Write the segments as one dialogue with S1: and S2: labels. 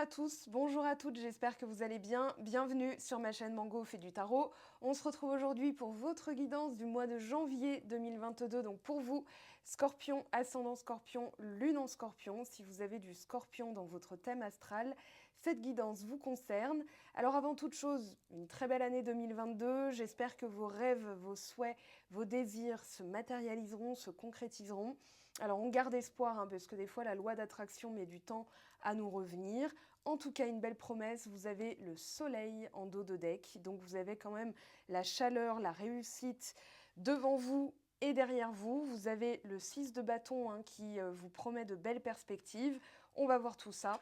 S1: à tous, bonjour à toutes, j'espère que vous allez bien. Bienvenue sur ma chaîne Mango fait du tarot. On se retrouve aujourd'hui pour votre guidance du mois de janvier 2022. Donc pour vous, Scorpion, ascendant Scorpion, lune en Scorpion. Si vous avez du Scorpion dans votre thème astral, cette guidance vous concerne. Alors avant toute chose, une très belle année 2022. J'espère que vos rêves, vos souhaits, vos désirs se matérialiseront, se concrétiseront. Alors on garde espoir, parce que des fois la loi d'attraction met du temps à nous revenir. En tout cas, une belle promesse, vous avez le soleil en dos de deck, donc vous avez quand même la chaleur, la réussite devant vous et derrière vous. Vous avez le 6 de bâton qui vous promet de belles perspectives. On va voir tout ça.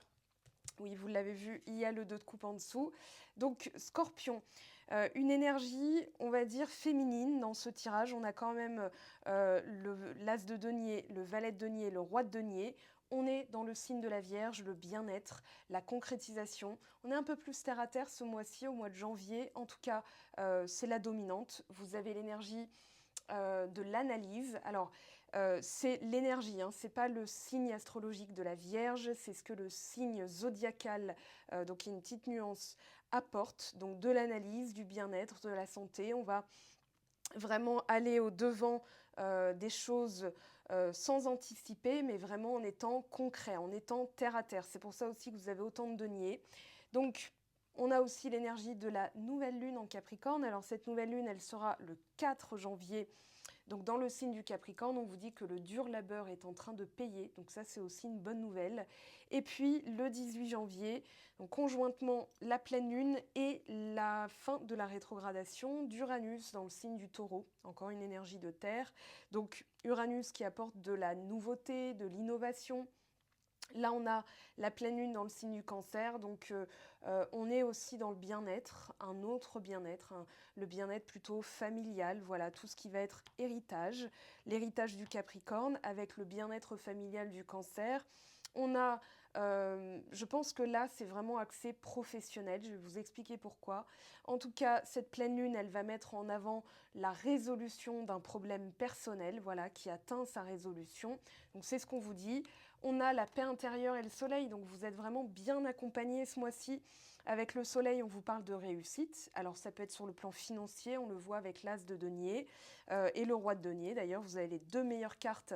S1: Oui, vous l'avez vu, il y a le 2 de coupe en dessous. Donc, Scorpion, une énergie, on va dire, féminine dans ce tirage. On a quand même l'As de denier, le Valet de denier, le Roi de denier. On est dans le signe de la Vierge, le bien-être, la concrétisation. On est un peu plus terre à terre ce mois-ci, au mois de janvier. En tout cas, c'est la dominante. Vous avez l'énergie de l'analyse. Alors, c'est l'énergie, c'est pas le signe astrologique de la Vierge, c'est ce que le signe zodiacal, donc il y a une petite nuance, apporte. Donc de l'analyse, du bien-être, de la santé. On va vraiment aller au-devant des choses sans anticiper, mais vraiment en étant concret, en étant terre à terre. C'est pour ça aussi que vous avez autant de deniers. Donc, on a aussi l'énergie de la nouvelle lune en Capricorne. Alors cette nouvelle lune, elle sera le 4 janvier. Donc dans le signe du Capricorne, on vous dit que le dur labeur est en train de payer. Donc ça, c'est aussi une bonne nouvelle. Et puis le 18 janvier, donc conjointement la pleine lune et la fin de la rétrogradation d'Uranus dans le signe du Taureau. Encore une énergie de terre. Donc Uranus qui apporte de la nouveauté, de l'innovation. Là, on a la pleine lune dans le signe du Cancer, donc on est aussi dans le bien-être, un autre bien-être, le bien-être plutôt familial, voilà, tout ce qui va être héritage, l'héritage du Capricorne avec le bien-être familial du Cancer. On a, je pense que là, c'est vraiment axé professionnel, je vais vous expliquer pourquoi. En tout cas, cette pleine lune, elle va mettre en avant la résolution d'un problème personnel, voilà, qui atteint sa résolution. Donc c'est ce qu'on vous dit. On a la paix intérieure et le soleil, donc vous êtes vraiment bien accompagné ce mois-ci. Avec le soleil, on vous parle de réussite. Alors ça peut être sur le plan financier, on le voit avec l'As de denier et le Roi de denier. D'ailleurs, vous avez les deux meilleures cartes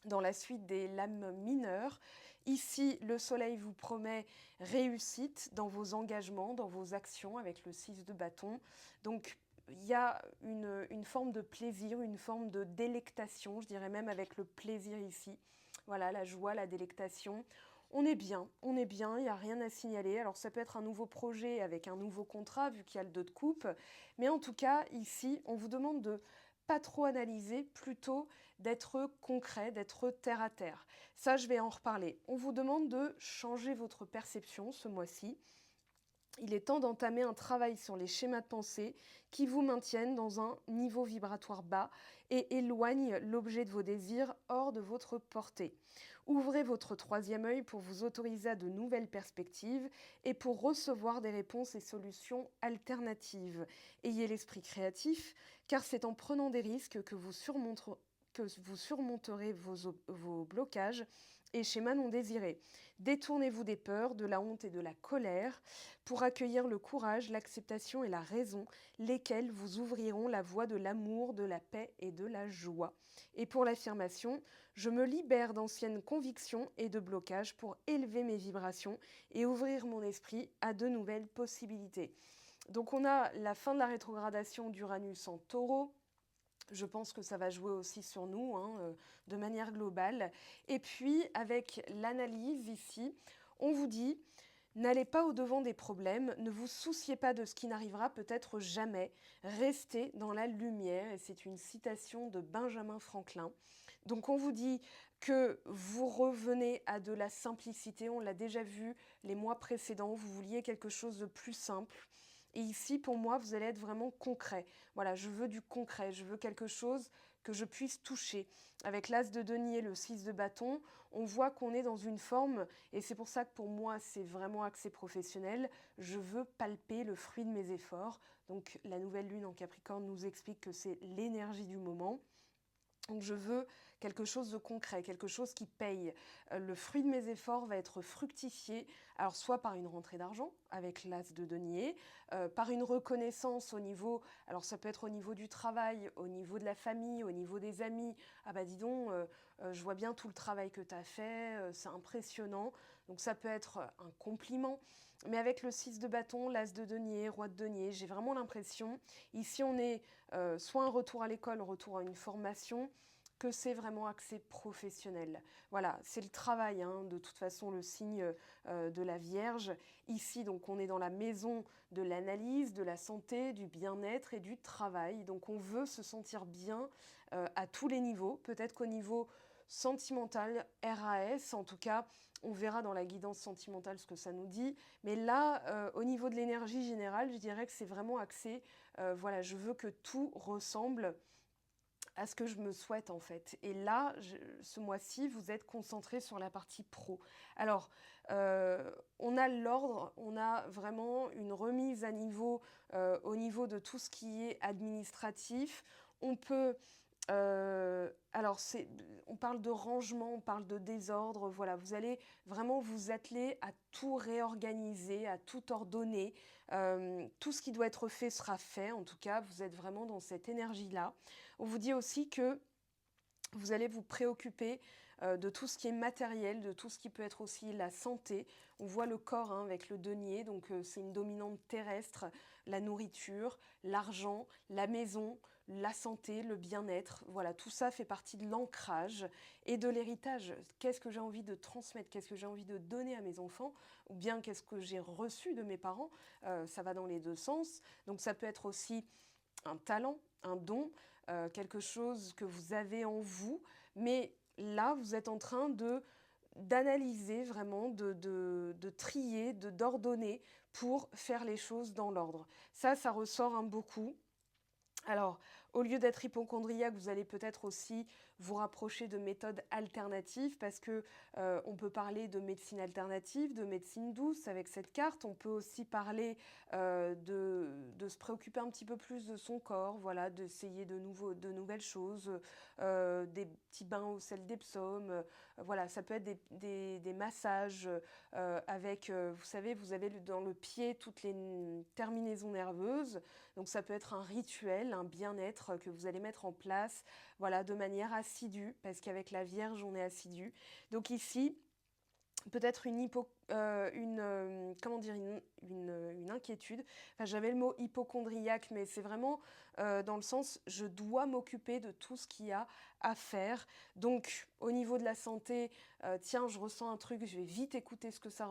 S1: dans la suite des lames mineures. Ici, le soleil vous promet réussite dans vos engagements, dans vos actions avec le 6 de bâton. Donc, il y a une forme de plaisir, une forme de délectation, je dirais même avec le plaisir ici. Voilà, la joie, la délectation. On est bien, il n'y a rien à signaler. Alors ça peut être un nouveau projet avec un nouveau contrat, vu qu'il y a le 2 de coupe. Mais en tout cas, ici, on vous demande de pas trop analyser, plutôt d'être concret, d'être terre à terre. Ça, je vais en reparler. On vous demande de changer votre perception ce mois-ci. Il est temps d'entamer un travail sur les schémas de pensée qui vous maintiennent dans un niveau vibratoire bas et éloignent l'objet de vos désirs hors de votre portée. Ouvrez votre troisième œil pour vous autoriser à de nouvelles perspectives et pour recevoir des réponses et solutions alternatives. Ayez l'esprit créatif, car c'est en prenant des risques que vous surmonterez vos blocages et schémas non désirés. Détournez-vous des peurs, de la honte et de la colère pour accueillir le courage, l'acceptation et la raison, lesquels vous ouvriront la voie de l'amour, de la paix et de la joie. Et pour l'affirmation, je me libère d'anciennes convictions et de blocages pour élever mes vibrations et ouvrir mon esprit à de nouvelles possibilités. Donc on a la fin de la rétrogradation d'Uranus en Taureau. Je pense que ça va jouer aussi sur nous, de manière globale. Et puis, avec l'analyse ici, on vous dit, n'allez pas au-devant des problèmes, ne vous souciez pas de ce qui n'arrivera peut-être jamais, restez dans la lumière. Et c'est une citation de Benjamin Franklin. Donc, on vous dit que vous revenez à de la simplicité. On l'a déjà vu les mois précédents, vous vouliez quelque chose de plus simple. Et ici, pour moi, vous allez être vraiment concret. Voilà, je veux du concret, je veux quelque chose que je puisse toucher. Avec l'As de denier, le 6 de bâton, on voit qu'on est dans une forme, et c'est pour ça que pour moi, c'est vraiment axé professionnel. Je veux palper le fruit de mes efforts. Donc la nouvelle lune en Capricorne nous explique que c'est l'énergie du moment. Donc je veux quelque chose de concret, quelque chose qui paye. Le fruit de mes efforts va être fructifié, alors soit par une rentrée d'argent avec l'as de denier, par une reconnaissance au niveau, alors ça peut être au niveau du travail, au niveau de la famille, au niveau des amis. Ah bah dis donc, je vois bien tout le travail que tu as fait, c'est impressionnant. Donc ça peut être un compliment. Mais avec le 6 de bâton, l'as de denier, roi de denier, j'ai vraiment l'impression, ici on est soit un retour à l'école, retour à une formation, que c'est vraiment axé professionnel. Voilà, c'est le travail, hein, de toute façon le signe de la Vierge. Ici, donc, on est dans la maison de l'analyse, de la santé, du bien-être et du travail. Donc, on veut se sentir bien à tous les niveaux. Peut-être qu'au niveau sentimental, RAS, en tout cas, on verra dans la guidance sentimentale ce que ça nous dit. Mais là, au niveau de l'énergie générale, je dirais que c'est vraiment axé. Voilà, je veux que tout ressemble à ce que je me souhaite en fait. Et là, ce mois-ci, vous êtes concentré sur la partie pro. Alors, on a l'ordre, on a vraiment une remise à niveau au niveau de tout ce qui est administratif. On peut alors, on parle de rangement, on parle de désordre. Voilà, vous allez vraiment vous atteler à tout réorganiser, à tout ordonner. Tout ce qui doit être fait sera fait. En tout cas, vous êtes vraiment dans cette énergie-là. On vous dit aussi que vous allez vous préoccuper de tout ce qui est matériel, de tout ce qui peut être aussi la santé. On voit le corps, hein, avec le denier, donc c'est une dominante terrestre, la nourriture, l'argent, la maison, la santé, le bien-être. Voilà, tout ça fait partie de l'ancrage et de l'héritage. Qu'est-ce que j'ai envie de transmettre? Qu'est-ce que j'ai envie de donner à mes enfants? Ou bien qu'est-ce que j'ai reçu de mes parents? Ça va dans les deux sens. Donc ça peut être aussi un talent, un don, quelque chose que vous avez en vous, mais là, vous êtes en train d'analyser vraiment, de trier, d'ordonner pour faire les choses dans l'ordre. Ça ressort un beaucoup. Alors, au lieu d'être hypocondriaque, vous allez peut-être aussi vous rapprocher de méthodes alternatives parce que on peut parler de médecine alternative, de médecine douce avec cette carte. On peut aussi parler de se préoccuper un petit peu plus de son corps, voilà, d'essayer de nouvelles choses, des petits bains au sel d'Epsom. Voilà, ça peut être des massages avec, vous savez, vous avez dans le pied toutes les terminaisons nerveuses. Donc ça peut être un rituel, un bien-être que vous allez mettre en place, voilà, de manière assidue, parce qu'avec la Vierge, on est assidu. Donc ici, peut-être comment dire, une inquiétude. Enfin, j'avais le mot hypocondriaque, mais c'est vraiment dans le sens, je dois m'occuper de tout ce qu'il y a à faire. Donc, au niveau de la santé, tiens, je ressens un truc, je vais vite écouter ce que ça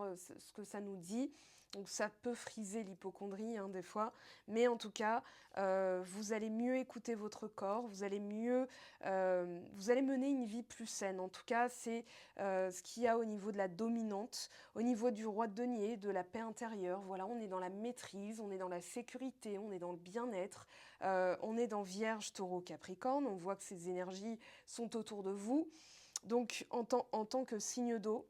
S1: nous dit. Donc ça peut friser l'hypocondrie, hein, des fois, mais en tout cas, vous allez mieux écouter votre corps, vous allez mener une vie plus saine. En tout cas, c'est ce qu'il y a au niveau de la dominante, au niveau du roi de denier, de la paix intérieure. Voilà, on est dans la maîtrise, on est dans la sécurité, on est dans le bien-être, on est dans Vierge, Taureau, Capricorne. On voit que ces énergies sont autour de vous. Donc, en tant que signe d'eau,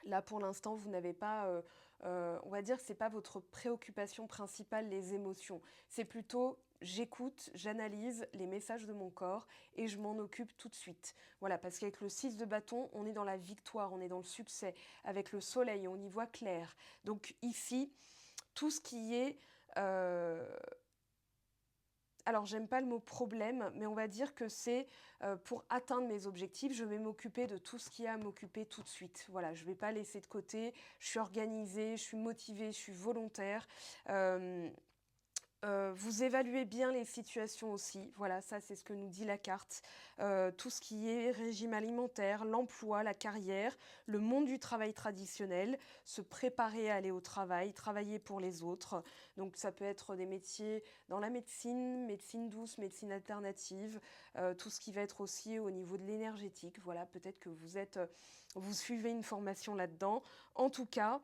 S1: là, pour l'instant, vous n'avez pas, on va dire que ce n'est pas votre préoccupation principale, les émotions. C'est plutôt, j'écoute, j'analyse les messages de mon corps et je m'en occupe tout de suite. Voilà, parce qu'avec le 6 de bâton, on est dans la victoire, on est dans le succès. Avec le soleil, on y voit clair. Donc ici, tout ce qui est... alors, j'aime pas le mot problème, mais on va dire que c'est pour atteindre mes objectifs, je vais m'occuper de tout ce qu'il y a à m'occuper tout de suite. Voilà, je ne vais pas laisser de côté, je suis organisée, je suis motivée, je suis volontaire. Vous évaluez bien les situations aussi. Voilà, ça c'est ce que nous dit la carte. Tout ce qui est régime alimentaire, l'emploi, la carrière, le monde du travail traditionnel, se préparer à aller au travail, travailler pour les autres. Donc ça peut être des métiers dans la médecine, médecine douce, médecine alternative, tout ce qui va être aussi au niveau de l'énergétique. Voilà, peut-être que vous suivez une formation là-dedans. En tout cas,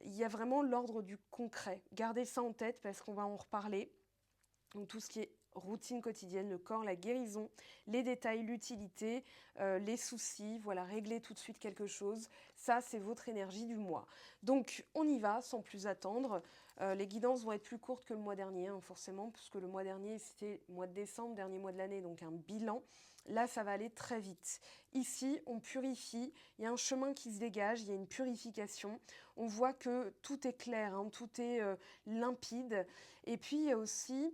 S1: il y a vraiment l'ordre du concret. Gardez ça en tête parce qu'on va en reparler. Donc tout ce qui est routine quotidienne, le corps, la guérison, les détails, l'utilité, les soucis, voilà, régler tout de suite quelque chose. Ça, c'est votre énergie du mois. Donc, on y va sans plus attendre. Les guidances vont être plus courtes que le mois dernier, hein, forcément, puisque le mois dernier, c'était le mois de décembre, dernier mois de l'année, donc un bilan. Là, ça va aller très vite. Ici, on purifie, il y a un chemin qui se dégage, il y a une purification. On voit que tout est clair, hein, tout est limpide. Et puis, il y a aussi,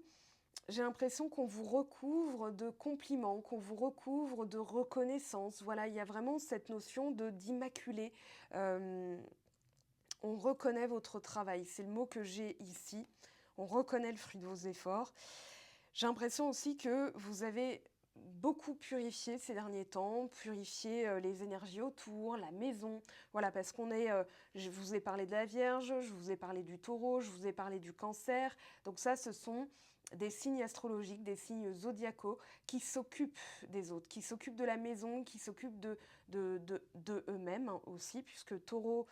S1: j'ai l'impression qu'on vous recouvre de compliments, qu'on vous recouvre de reconnaissance. Voilà, il y a vraiment cette notion d'immaculé. Euh, on reconnaît votre travail, c'est le mot que j'ai ici. On reconnaît le fruit de vos efforts. J'ai l'impression aussi que vous avez beaucoup purifié ces derniers temps, purifié les énergies autour, la maison. Voilà, parce qu'on est, je vous ai parlé de la Vierge, je vous ai parlé du Taureau, je vous ai parlé du Cancer. Donc ça, ce sont des signes astrologiques, des signes zodiacaux qui s'occupent des autres, qui s'occupent de la maison, qui s'occupent de eux-mêmes, hein, aussi, puisque Taureau,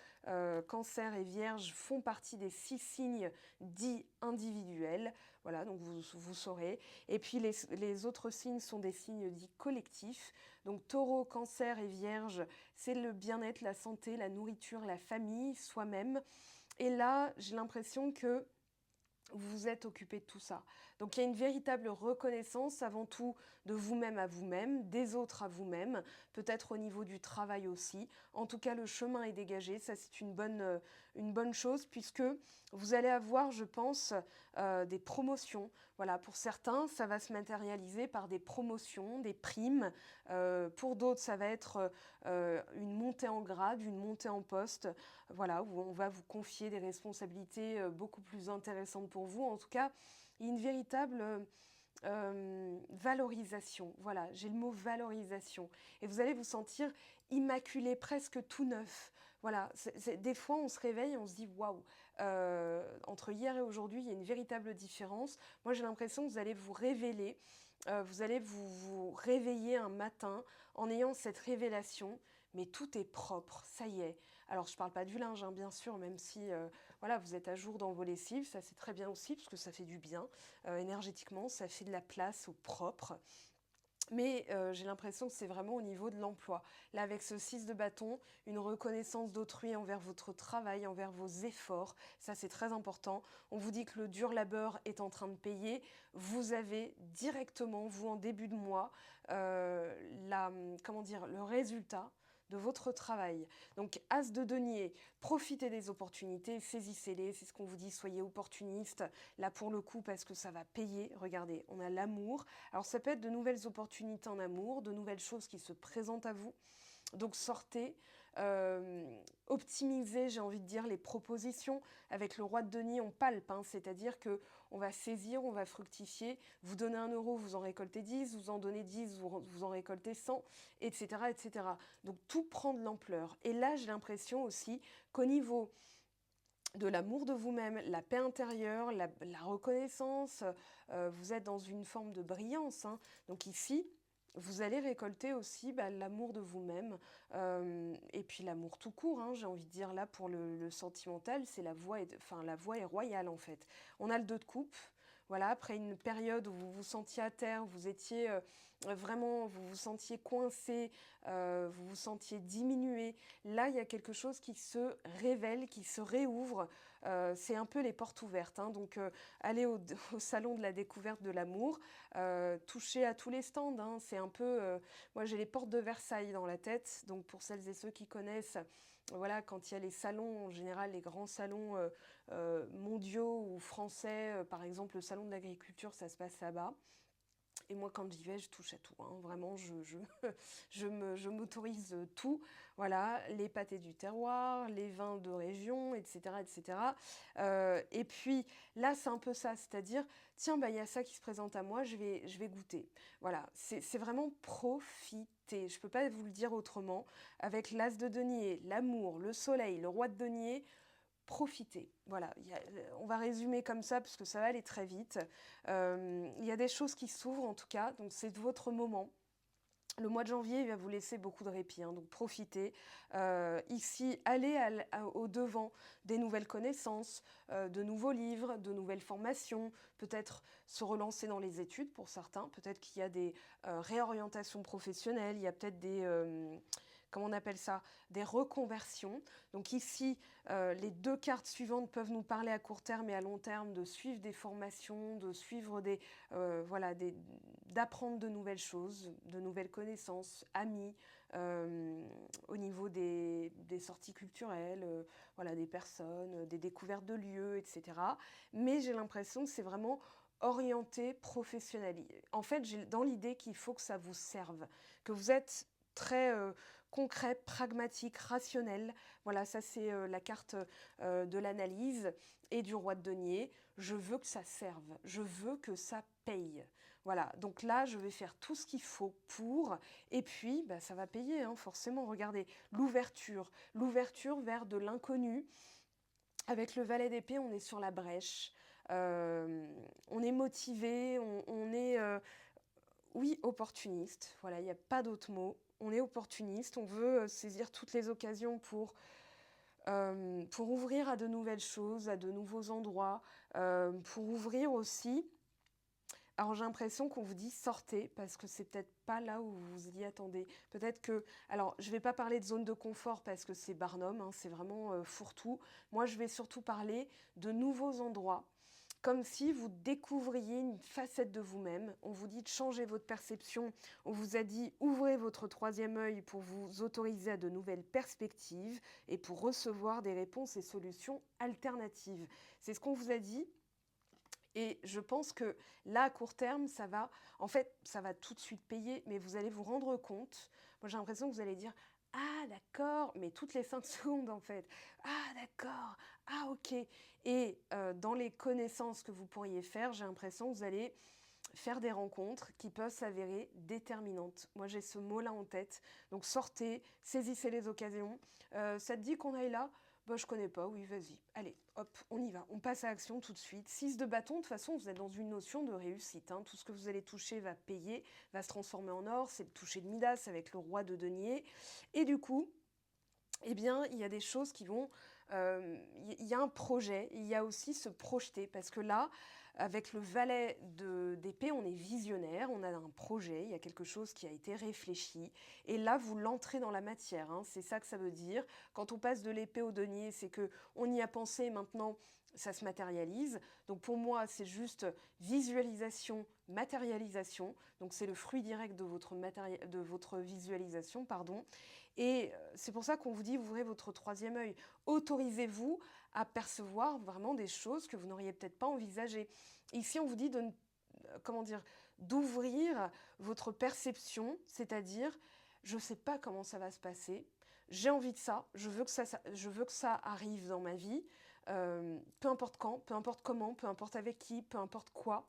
S1: Cancer et Vierge font partie des 6 signes dits individuels. Voilà, donc vous saurez. Et puis les autres signes sont des signes dits collectifs. Donc Taureau, Cancer et Vierge, c'est le bien-être, la santé, la nourriture, la famille, soi-même. Et là, j'ai l'impression que vous vous êtes occupé de tout ça. Donc il y a une véritable reconnaissance avant tout de vous-même à vous-même, des autres à vous-même, peut-être au niveau du travail aussi. En tout cas, le chemin est dégagé, ça c'est une bonne chose puisque vous allez avoir, je pense, des promotions. Voilà, pour certains, ça va se matérialiser par des promotions, des primes. Pour d'autres, ça va être une montée en grade, une montée en poste. Voilà, où on va vous confier des responsabilités beaucoup plus intéressantes pour vous. En tout cas, il y a une véritable valorisation. Voilà, j'ai le mot valorisation. Et vous allez vous sentir immaculé, presque tout neuf. Voilà, des fois on se réveille et on se dit waouh, entre hier et aujourd'hui, il y a une véritable différence. Moi, j'ai l'impression que vous allez vous révéler, vous allez vous réveiller un matin en ayant cette révélation, mais tout est propre, ça y est. Alors, je ne parle pas du linge, hein, bien sûr, même si voilà, vous êtes à jour dans vos lessives, ça c'est très bien aussi, parce que ça fait du bien. Énergétiquement, ça fait de la place au propre. Mais j'ai l'impression que c'est vraiment au niveau de l'emploi. Là, avec ce 6 de bâton, une reconnaissance d'autrui envers votre travail, envers vos efforts, ça c'est très important. On vous dit que le dur labeur est en train de payer. Vous avez directement, vous en début de mois, le résultat de votre travail. Donc, As de denier, profitez des opportunités, saisissez-les, c'est ce qu'on vous dit, soyez opportuniste, là pour le coup, parce que ça va payer. Regardez, on a l'amour. Alors, ça peut être de nouvelles opportunités en amour, de nouvelles choses qui se présentent à vous. Donc sortez, optimisez, j'ai envie de dire, les propositions. Avec le roi de denier, on palpe, hein, c'est-à-dire qu'on va saisir, on va fructifier. Vous donnez 1 euro, vous en récoltez 10, vous en donnez 10, vous en récoltez 100, etc., etc. Donc tout prend de l'ampleur. Et là, j'ai l'impression aussi qu'au niveau de l'amour de vous-même, la paix intérieure, la reconnaissance, vous êtes dans une forme de brillance, hein. Donc ici, vous allez récolter aussi l'amour de vous-même et puis l'amour tout court, hein, j'ai envie de dire là pour le sentimental, c'est la voie est royale en fait. On a le 2 de coupe, voilà, après une période où vous vous sentiez à terre, vous étiez vraiment, vous vous sentiez coincé, vous vous sentiez diminué. Là, il y a quelque chose qui se révèle, qui se réouvre. C'est un peu les portes ouvertes, hein. Donc, allez au salon de la découverte de l'amour, touchez à tous les stands, hein. C'est un peu... moi, j'ai les portes de Versailles dans la tête. Donc, pour celles et ceux qui connaissent, voilà, quand il y a les salons, en général, les grands salons mondiaux ou français, par exemple, le salon de l'agriculture, ça se passe là-bas. Et moi, quand j'y vais, je touche à tout, hein. Vraiment, je m'autorise tout. Voilà, les pâtés du terroir, les vins de région, etc., etc. Et puis, là, c'est un peu ça. C'est-à-dire, tiens, il y a ça qui se présente à moi, je vais goûter. Voilà, c'est vraiment profiter. Je ne peux pas vous le dire autrement. Avec l'as de denier, l'amour, le soleil, le roi de denier, profiter. Voilà, on va résumer comme ça parce que ça va aller très vite. Il y a des choses qui s'ouvrent en tout cas, donc c'est votre moment. Le mois de janvier, il va vous laisser beaucoup de répit, hein, donc profitez. Ici, allez au-devant des nouvelles connaissances, de nouveaux livres, de nouvelles formations, peut-être se relancer dans les études pour certains, peut-être qu'il y a des réorientations professionnelles, il y a peut-être des, comment on appelle ça, des reconversions. Donc ici, les deux cartes suivantes peuvent nous parler à court terme et à long terme de suivre des formations, de suivre voilà, d'apprendre de nouvelles choses, de nouvelles connaissances, amis, au niveau des sorties culturelles, voilà, des personnes, des découvertes de lieux, etc. Mais j'ai l'impression que c'est vraiment orienté professionnel. En fait, j'ai dans l'idée qu'il faut que ça vous serve, que vous êtes très concret, pragmatique, rationnel. Voilà, ça c'est la carte de l'analyse et du roi de denier. Je veux que ça serve, je veux que ça paye. Voilà, donc là, je vais faire tout ce qu'il faut pour, et puis, bah, ça va payer, hein, forcément. Regardez, l'ouverture vers de l'inconnu. Avec le valet d'épée, on est sur la brèche. On est motivé, on est, oui, opportuniste. Voilà, il n'y a pas d'autre mot. On est opportuniste, on veut saisir toutes les occasions pour ouvrir à de nouvelles choses, à de nouveaux endroits, pour ouvrir aussi. Alors j'ai l'impression qu'on vous dit sortez parce que c'est peut-être pas là où vous y attendez. Peut-être que, alors je vais pas parler de zone de confort parce que c'est Barnum, hein, c'est vraiment fourre-tout. Moi je vais surtout parler de nouveaux endroits, comme si vous découvriez une facette de vous-même. On vous dit de changer votre perception, on vous a dit ouvrez votre troisième œil pour vous autoriser à de nouvelles perspectives et pour recevoir des réponses et solutions alternatives. C'est ce qu'on vous a dit. Et je pense que là, à court terme, ça va, en fait, ça va tout de suite payer, mais vous allez vous rendre compte. Moi, j'ai l'impression que vous allez dire, ah, d'accord, mais toutes les 5 secondes, en fait. Ah, d'accord, ah, ok. Et dans les connaissances que vous pourriez faire, j'ai l'impression que vous allez faire des rencontres qui peuvent s'avérer déterminantes. Moi, j'ai ce mot-là en tête. Donc, sortez, saisissez les occasions. Ça te dit qu'on aille là? Bah, je connais pas, oui, vas-y. Allez, hop, on y va. On passe à l'action tout de suite. 6 de bâton, de toute façon, vous êtes dans une notion de réussite, hein. Tout ce que vous allez toucher va payer, va se transformer en or. C'est le toucher de Midas avec le roi de denier. Et du coup, eh bien, il y a des choses qui vont... Il y a un projet, il y a aussi se projeter, parce que là, avec le valet d'épée, on est visionnaire, on a un projet, il y a quelque chose qui a été réfléchi, et là, vous l'entrez dans la matière, hein, c'est ça que ça veut dire. Quand on passe de l'épée au denier, c'est que on y a pensé, maintenant, ça se matérialise. Donc pour moi, c'est juste visualisation, matérialisation, donc c'est le fruit direct de votre visualisation, pardon. Et c'est pour ça qu'on vous dit, ouvrez votre troisième œil. Autorisez-vous à percevoir vraiment des choses que vous n'auriez peut-être pas envisagées. Ici, on vous dit comment dire, d'ouvrir votre perception, c'est-à-dire, je ne sais pas comment ça va se passer, j'ai envie de ça, je veux que ça arrive dans ma vie, peu importe quand, peu importe comment, peu importe avec qui, peu importe quoi,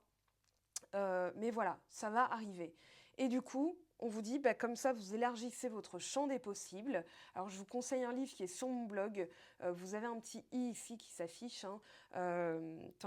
S1: mais voilà, ça va arriver. Et du coup, on vous dit, bah, comme ça, vous élargissez votre champ des possibles. Alors, je vous conseille un livre qui est sur mon blog. Vous avez un petit i ici qui s'affiche, hein.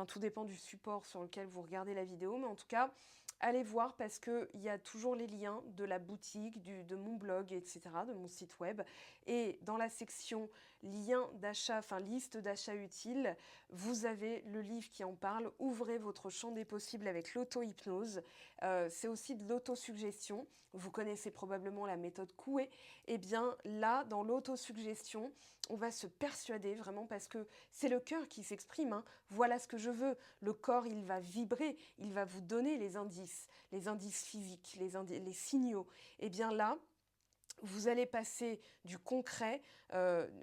S1: Tout dépend du support sur lequel vous regardez la vidéo. Mais en tout cas, allez voir parce qu'il y a toujours les liens de la boutique, de mon blog, etc., de mon site web. Et dans la section liens d'achat, enfin liste d'achats utiles, vous avez le livre qui en parle. Ouvrez votre champ des possibles avec l'auto-hypnose. C'est aussi de l'autosuggestion. Vous connaissez probablement la méthode Coué. Eh bien là, dans l'autosuggestion, on va se persuader vraiment parce que c'est le cœur qui s'exprime, hein. Voilà ce que je veux. Le corps, il va vibrer, il va vous donner les indices physiques, les signaux. Eh bien là, vous allez passer du concret,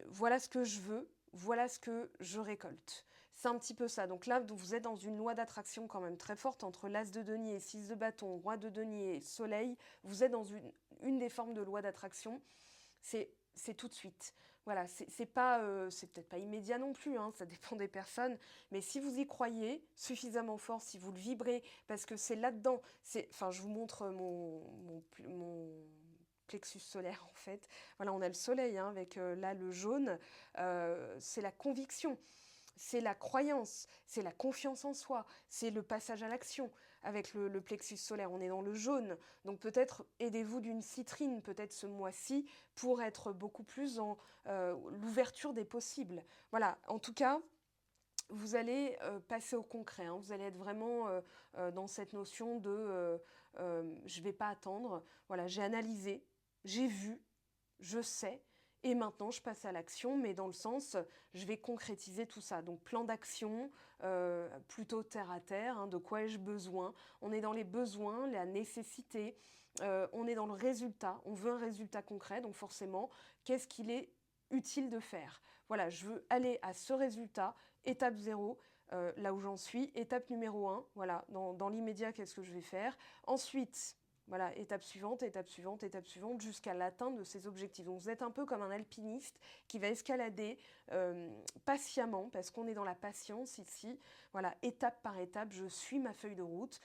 S1: voilà ce que je veux, voilà ce que je récolte. C'est un petit peu ça. Donc là, vous êtes dans une loi d'attraction quand même très forte entre l'as de denier, 6 de bâton, roi de denier, soleil. Vous êtes dans une des formes de loi d'attraction. C'est tout de suite. Voilà, c'est pas, c'est peut-être pas immédiat non plus, hein, ça dépend des personnes. Mais si vous y croyez suffisamment fort, si vous le vibrez, parce que c'est là-dedans. Enfin, je vous montre mon plexus solaire en fait. Voilà, on a le soleil, hein, avec là le jaune, c'est la conviction. c'est la croyance, c'est la confiance en soi, c'est le passage à l'action avec le plexus solaire. On est dans le jaune, donc peut-être aidez-vous d'une citrine, peut-être ce mois-ci, pour être beaucoup plus dans l'ouverture des possibles. Voilà, en tout cas, vous allez passer au concret, hein. Vous allez être vraiment dans cette notion de je ne vais pas attendre. Voilà, j'ai analysé, j'ai vu, je sais, et maintenant je passe à l'action, mais dans le sens, je vais concrétiser tout ça. Donc plan d'action, plutôt terre à terre, hein, de quoi ai-je besoin? On est dans les besoins, la nécessité, on est dans le résultat, on veut un résultat concret, donc forcément, qu'est-ce qu'il est utile de faire? Voilà, je veux aller à ce résultat, étape 0, là où j'en suis, étape numéro 1, voilà, dans l'immédiat, qu'est-ce que je vais faire? Ensuite, voilà, étape suivante, étape suivante, étape suivante, jusqu'à l'atteinte de ses objectifs. Donc vous êtes un peu comme un alpiniste qui va escalader patiemment, parce qu'on est dans la patience ici. Voilà, étape par étape, je suis ma feuille de route.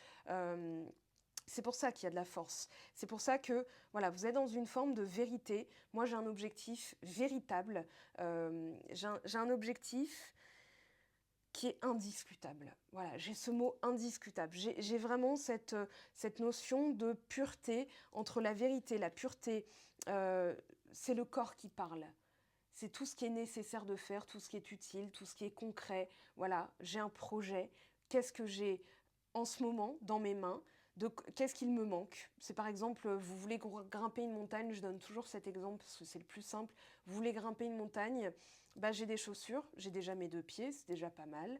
S1: C'est pour ça qu'il y a de la force. C'est pour ça que voilà, vous êtes dans une forme de vérité. Moi, j'ai un objectif véritable. J'ai un objectif qui est indiscutable. Voilà, j'ai ce mot indiscutable. J'ai vraiment cette notion de pureté entre la vérité, la pureté. C'est le corps qui parle. C'est tout ce qui est nécessaire de faire, tout ce qui est utile, tout ce qui est concret. Voilà, j'ai un projet. Qu'est-ce que j'ai en ce moment dans mes mains? Qu'est-ce qu'il me manque? C'est par exemple, vous voulez grimper une montagne, je donne toujours cet exemple parce que c'est le plus simple. Vous voulez grimper une montagne, bah, j'ai des chaussures, j'ai déjà mes 2 pieds, c'est déjà pas mal,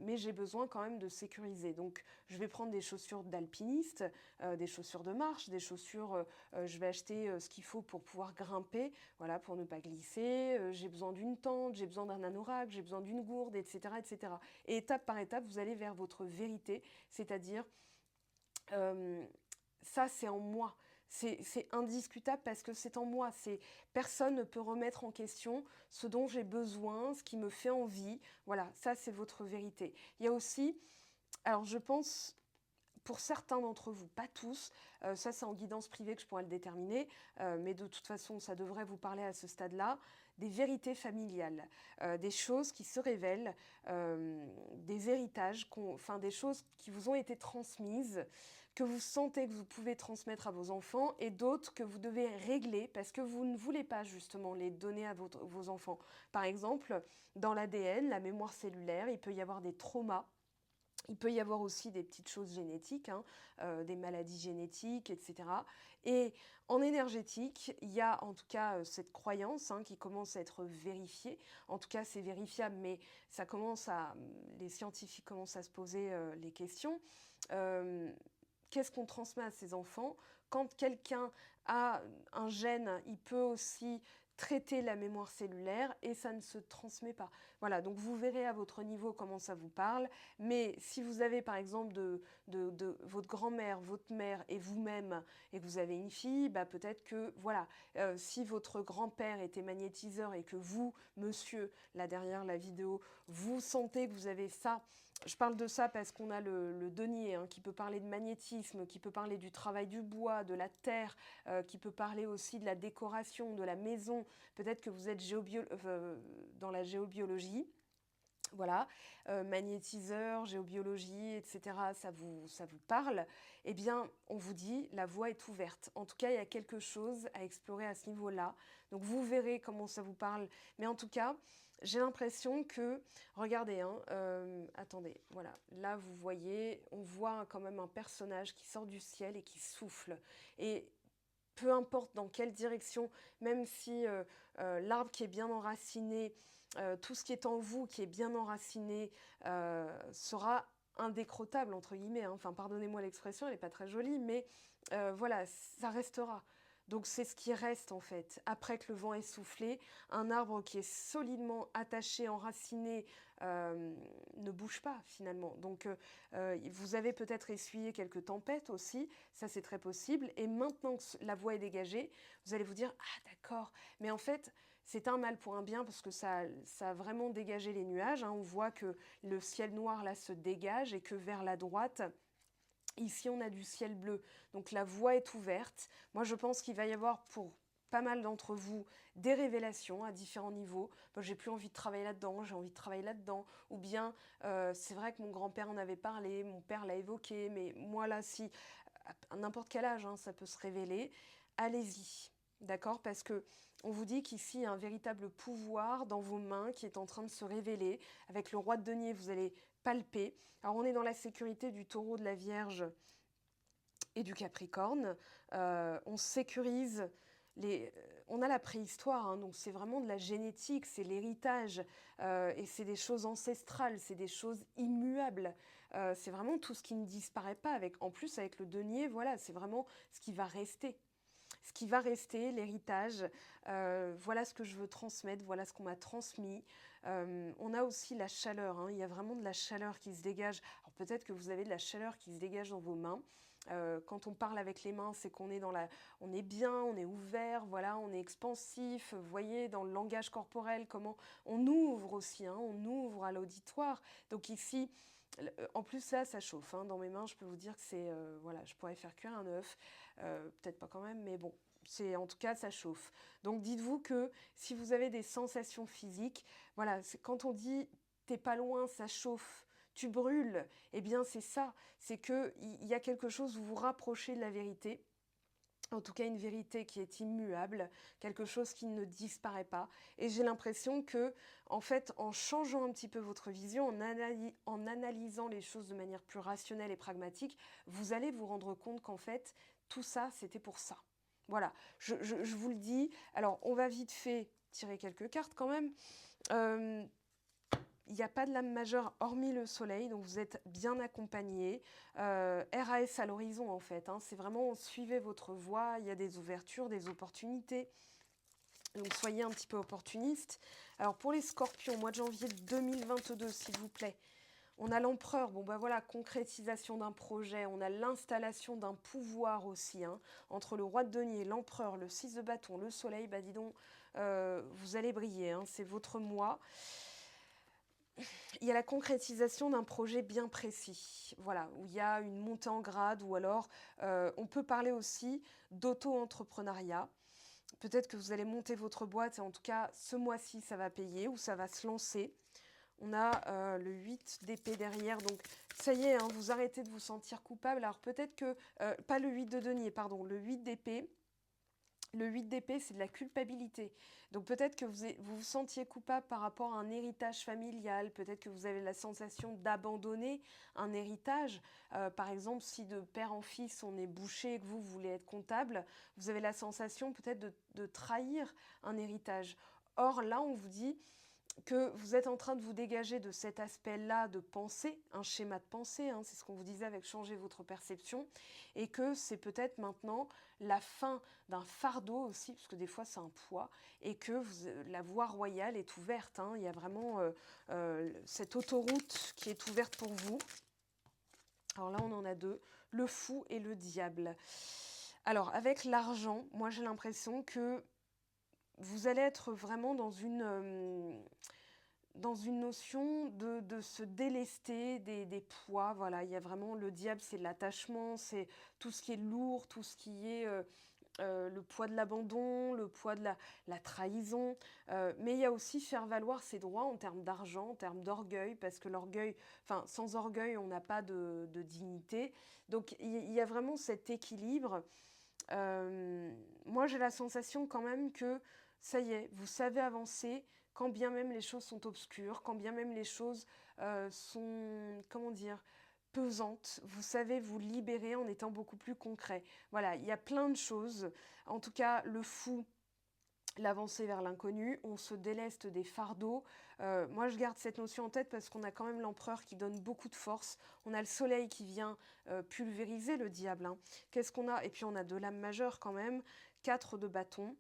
S1: mais j'ai besoin quand même de sécuriser. Donc je vais prendre des chaussures d'alpiniste, des chaussures de marche, des chaussures, je vais acheter ce qu'il faut pour pouvoir grimper, voilà, pour ne pas glisser, j'ai besoin d'une tente, j'ai besoin d'un anorak, j'ai besoin d'une gourde, etc., etc. Et étape par étape, vous allez vers votre vérité, c'est-à-dire ça c'est en moi. C'est indiscutable parce que c'est en moi. Personne ne peut remettre en question ce dont j'ai besoin, ce qui me fait envie. Voilà, ça c'est votre vérité. Il y a aussi, alors je pense, pour certains d'entre vous, pas tous, ça c'est en guidance privée que je pourrais le déterminer, mais de toute façon ça devrait vous parler à ce stade-là, des vérités familiales, des choses qui se révèlent, des héritages, enfin des choses qui vous ont été transmises, que vous sentez que vous pouvez transmettre à vos enfants et d'autres que vous devez régler parce que vous ne voulez pas justement les donner à vos enfants. Par exemple, dans l'ADN, la mémoire cellulaire, il peut y avoir des traumas. Il peut y avoir aussi des petites choses génétiques, hein, des maladies génétiques, etc. Et en énergétique, il y a en tout cas cette croyance qui commence à être vérifiée. En tout cas, c'est vérifiable, mais les scientifiques commencent à se poser les questions. Qu'est-ce qu'on transmet à ses enfants? Quand quelqu'un a un gène, il peut aussi traiter la mémoire cellulaire et ça ne se transmet pas. Voilà, donc vous verrez à votre niveau comment ça vous parle, mais si vous avez par exemple de votre grand-mère, votre mère et vous-même et que vous avez une fille, bah peut-être que voilà, si votre grand-père était magnétiseur et que vous, monsieur, là derrière la vidéo, vous sentez que vous avez ça. Je parle de ça parce qu'on a le denier qui peut parler de magnétisme, qui peut parler du travail du bois, de la terre, qui peut parler aussi de la décoration, de la maison. Peut-être que vous êtes dans la géobiologie. Voilà, magnétiseur, géobiologie, etc., ça vous parle, eh bien, on vous dit, la voie est ouverte. En tout cas, il y a quelque chose à explorer à ce niveau-là. Donc, vous verrez comment ça vous parle. Mais en tout cas, j'ai l'impression que, regardez, attendez, voilà, là, vous voyez, on voit quand même un personnage qui sort du ciel et qui souffle. Et peu importe dans quelle direction, même si l'arbre qui est bien enraciné, tout ce qui est en vous qui est bien enraciné sera indécrottable, entre guillemets. Enfin, pardonnez-moi l'expression, elle n'est pas très jolie, mais voilà, ça restera. Donc c'est ce qui reste en fait. Après que le vent ait soufflé, un arbre qui est solidement attaché, enraciné, ne bouge pas finalement. Donc vous avez peut-être essuyé quelques tempêtes aussi, ça c'est très possible. Et maintenant que la voie est dégagée, vous allez vous dire ah d'accord, mais en fait c'est un mal pour un bien parce que ça a vraiment dégagé les nuages. On voit que le ciel noir là se dégage et que vers la droite, ici on a du ciel bleu. Donc la voie est ouverte. Moi je pense qu'il va y avoir pour pas mal d'entre vous des révélations à différents niveaux. Bon, j'ai plus envie de travailler là-dedans, j'ai envie de travailler là-dedans. Ou bien, c'est vrai que mon grand-père en avait parlé, mon père l'a évoqué, mais moi là, si, à n'importe quel âge, hein, ça peut se révéler, allez-y. D'accord? Parce que on vous dit qu'ici, il y a un véritable pouvoir dans vos mains qui est en train de se révéler. Avec le roi de denier, vous allez palper. Alors, on est dans la sécurité du taureau, de la vierge et du Capricorne. On sécurise on a la préhistoire, hein, donc c'est vraiment de la génétique, c'est l'héritage, et c'est des choses ancestrales, c'est des choses immuables. C'est vraiment tout ce qui ne disparaît pas. En plus, avec le denier, voilà, c'est vraiment ce qui va rester. Ce qui va rester, l'héritage, voilà ce que je veux transmettre, voilà ce qu'on m'a transmis. On a aussi la chaleur, hein, il y a vraiment de la chaleur qui se dégage. Alors peut-être que vous avez de la chaleur qui se dégage dans vos mains. Quand on parle avec les mains, c'est qu'on est on est bien, on est ouvert, voilà, on est expansif. Vous voyez dans le langage corporel comment on ouvre aussi, hein, on ouvre à l'auditoire. Donc ici, en plus là, ça chauffe. Hein. Dans mes mains, je peux vous dire que c'est, voilà, je pourrais faire cuire un œuf, peut-être pas quand même, mais bon. En tout cas, ça chauffe. Donc dites-vous que si vous avez des sensations physiques, voilà, quand on dit t'es pas loin, ça chauffe, tu brûles, eh bien c'est ça, c'est qu'il y a quelque chose où vous vous rapprochez de la vérité, en tout cas une vérité qui est immuable, quelque chose qui ne disparaît pas. Et j'ai l'impression que, en fait, en changeant un petit peu votre vision, en analysant les choses de manière plus rationnelle et pragmatique, vous allez vous rendre compte qu'en fait, tout ça, c'était pour ça. Voilà, je vous le dis. Alors, on va vite fait tirer quelques cartes quand même. Il n'y a pas de lame majeure hormis le soleil, donc vous êtes bien accompagné. RAS à l'horizon en fait, hein, c'est vraiment suivez votre voie, il y a des ouvertures, des opportunités. Donc soyez un petit peu opportuniste. Alors pour les scorpions, mois de janvier 2022, s'il vous plaît. On a l'empereur, bon ben voilà, concrétisation d'un projet, on a l'installation d'un pouvoir aussi, hein, entre le roi de denier, l'empereur, le 6 de bâton, le soleil, bah dis donc, vous allez briller, hein, c'est votre mois. Il y a la concrétisation d'un projet bien précis, voilà, où il y a une montée en grade, ou alors on peut parler aussi d'auto-entrepreneuriat. Peut-être que vous allez monter votre boîte, et en tout cas, ce mois-ci, ça va payer, ou ça va se lancer. On a le 8 d'épée derrière, donc ça y est, hein, vous arrêtez de vous sentir coupable. Alors peut-être que, pas le 8 de denier, pardon, le 8 d'épée. Le 8 d'épée, c'est de la culpabilité. Donc peut-être que vous vous sentiez coupable par rapport à un héritage familial, peut-être que vous avez la sensation d'abandonner un héritage. Par exemple, si de père en fils on est bouché et que vous voulez être comptable, vous avez la sensation peut-être de trahir un héritage. Or là, on vous dit que vous êtes en train de vous dégager de cet aspect-là de pensée, un schéma de pensée, hein, c'est ce qu'on vous disait avec changer votre perception, et que c'est peut-être maintenant la fin d'un fardeau aussi, parce que des fois c'est un poids, et que la voie royale est ouverte, hein, il y a vraiment cette autoroute qui est ouverte pour vous. Alors là on en a deux, le fou et le diable. Alors avec l'argent, moi j'ai l'impression que vous allez être vraiment dans une notion de se délester des poids. Voilà, il y a vraiment le diable, c'est l'attachement, c'est tout ce qui est lourd, tout ce qui est le poids de l'abandon, le poids de la trahison. Mais il y a aussi faire valoir ses droits en termes d'argent, en termes d'orgueil, parce que l'orgueil, enfin, sans orgueil, on n'a pas de dignité. Donc il y a vraiment cet équilibre. Moi, j'ai la sensation quand même que ça y est, vous savez avancer, quand bien même les choses sont obscures, quand bien même les choses sont, comment dire, pesantes. Vous savez vous libérer en étant beaucoup plus concret. Voilà, il y a plein de choses. En tout cas, le fou, l'avancée vers l'inconnu, on se déleste des fardeaux. Moi, je garde cette notion en tête parce qu'on a quand même l'empereur qui donne beaucoup de force. On a le soleil qui vient pulvériser le diable. Hein. Qu'est-ce qu'on a? Et puis, on a deux lames majeures quand même, 4 de bâton.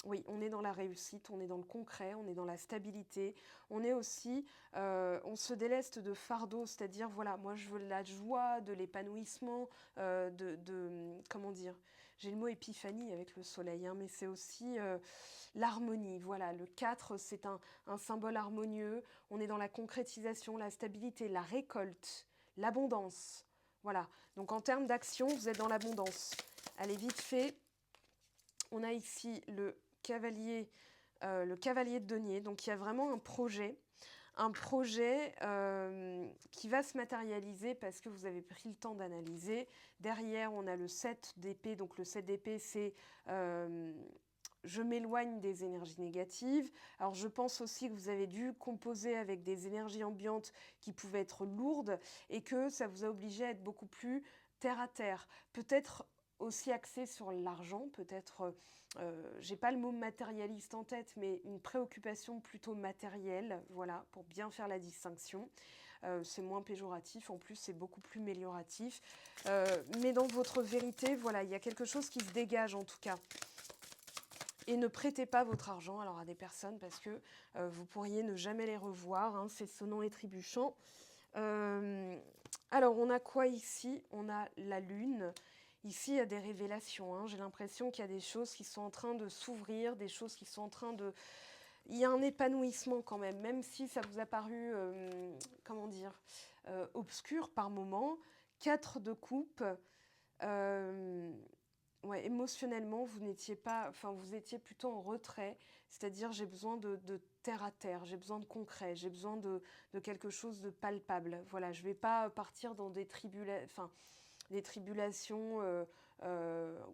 S1: Oui, on est dans la réussite, on est dans le concret, on est dans la stabilité. On est aussi, on se déleste de fardeaux, c'est-à-dire, voilà, moi, je veux la joie, de l'épanouissement, comment dire? J'ai le mot épiphanie avec le soleil, hein, mais c'est aussi l'harmonie. Voilà, le 4, c'est un symbole harmonieux. On est dans la concrétisation, la stabilité, la récolte, l'abondance. Voilà, donc en termes d'action, vous êtes dans l'abondance. Allez, vite fait, On a ici le cavalier de denier. Donc il y a vraiment un projet qui va se matérialiser parce que vous avez pris le temps d'analyser. Derrière, on a le 7 d'épée. Donc le 7 d'épée, c'est je m'éloigne des énergies négatives. Alors je pense aussi que vous avez dû composer avec des énergies ambiantes qui pouvaient être lourdes et que ça vous a obligé à être beaucoup plus terre à terre. Peut-être aussi axé sur l'argent, peut-être, j'ai pas le mot matérialiste en tête, mais une préoccupation plutôt matérielle, voilà, pour bien faire la distinction. C'est moins péjoratif, en plus c'est beaucoup plus mélioratif. Mais dans votre vérité, voilà, il y a quelque chose qui se dégage en tout cas. Et ne prêtez pas votre argent alors à des personnes parce que vous pourriez ne jamais les revoir, hein, c'est sonnant et trébuchant. Alors on a quoi ici? On a la lune. Ici, il y a des révélations. Hein. J'ai l'impression qu'il y a des choses qui sont en train de s'ouvrir, des choses qui sont en train de... Il y a un épanouissement quand même si ça vous a paru, comment dire, obscur par moment. 4 de coupe. Ouais, émotionnellement, vous n'étiez pas... Enfin, vous étiez plutôt en retrait. C'est-à-dire, j'ai besoin de terre à terre, j'ai besoin de concret, j'ai besoin de quelque chose de palpable. Voilà, je ne vais pas partir dans des tribulations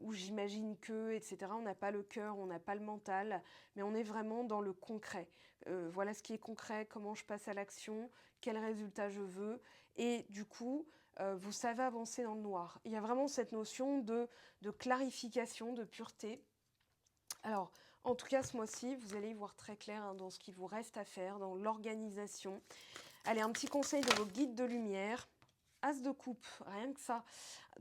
S1: où j'imagine que, etc. On n'a pas le cœur, on n'a pas le mental, mais on est vraiment dans le concret. Voilà ce qui est concret, comment je passe à l'action, quel résultat je veux. Et du coup, vous savez avancer dans le noir. Il y a vraiment cette notion de clarification, de pureté. Alors, en tout cas, ce mois-ci, vous allez y voir très clair hein, dans ce qui vous reste à faire, dans l'organisation. Allez, un petit conseil de vos guides de lumière. As de coupe, rien que ça.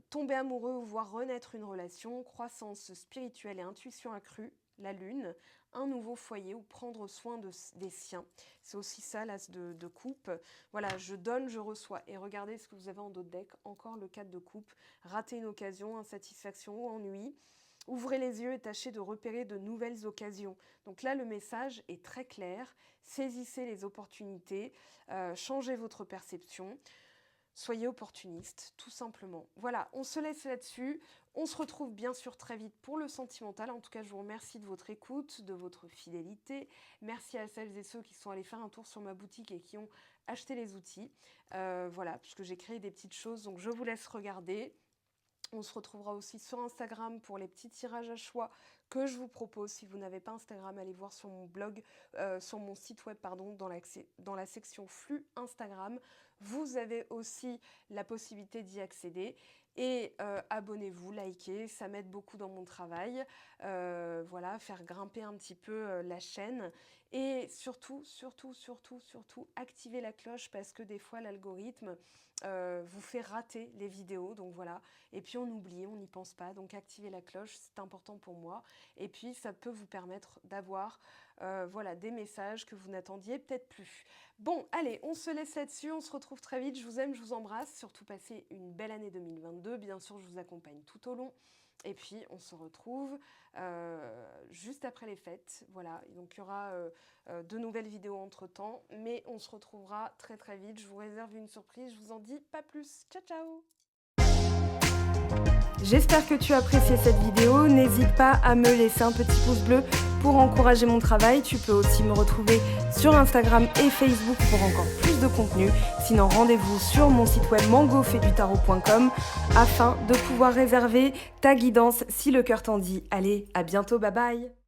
S1: Tomber amoureux ou voir renaître une relation, croissance spirituelle et intuition accrue, la lune, un nouveau foyer ou prendre soin des siens. C'est aussi ça, l'as de coupe. Voilà, je donne, je reçois. Et regardez ce que vous avez en dos de deck, encore le 4 de coupe. Rater une occasion, insatisfaction ou ennui. Ouvrez les yeux et tâchez de repérer de nouvelles occasions. Donc là, le message est très clair. Saisissez les opportunités, changez votre perception. Soyez opportuniste, tout simplement. Voilà, on se laisse là-dessus. On se retrouve bien sûr très vite pour le sentimental. En tout cas, je vous remercie de votre écoute, de votre fidélité. Merci à celles et ceux qui sont allés faire un tour sur ma boutique et qui ont acheté les outils. Voilà, puisque j'ai créé des petites choses, donc je vous laisse regarder. On se retrouvera aussi sur Instagram pour les petits tirages à choix que je vous propose. Si vous n'avez pas Instagram, allez voir sur mon blog, sur mon site web, pardon, dans la section flux Instagram. Vous avez aussi la possibilité d'y accéder. Et abonnez-vous, likez, ça m'aide beaucoup dans mon travail. Voilà, faire grimper un petit peu la chaîne. Et surtout, activez la cloche parce que des fois l'algorithme vous fait rater les vidéos. Donc voilà. Et puis on oublie, on n'y pense pas. Donc activez la cloche, c'est important pour moi. Et puis ça peut vous permettre d'avoir voilà, des messages que vous n'attendiez peut-être plus. Bon, allez, on se laisse là-dessus. On se retrouve très vite. Je vous aime, je vous embrasse. Surtout passez une belle année 2022. Bien sûr, je vous accompagne tout au long. Et puis, on se retrouve juste après les fêtes. Voilà, donc il y aura de nouvelles vidéos entre-temps. Mais on se retrouvera très très vite. Je vous réserve une surprise. Je vous en dis pas plus. Ciao, ciao! J'espère que tu as apprécié cette vidéo. N'hésite pas à me laisser un petit pouce bleu pour encourager mon travail. Tu peux aussi me retrouver sur Instagram et Facebook pour encore plus de contenu. Sinon, rendez-vous sur mon site web mangofetdutarot.com afin de pouvoir réserver ta guidance si le cœur t'en dit. Allez, à bientôt, bye bye!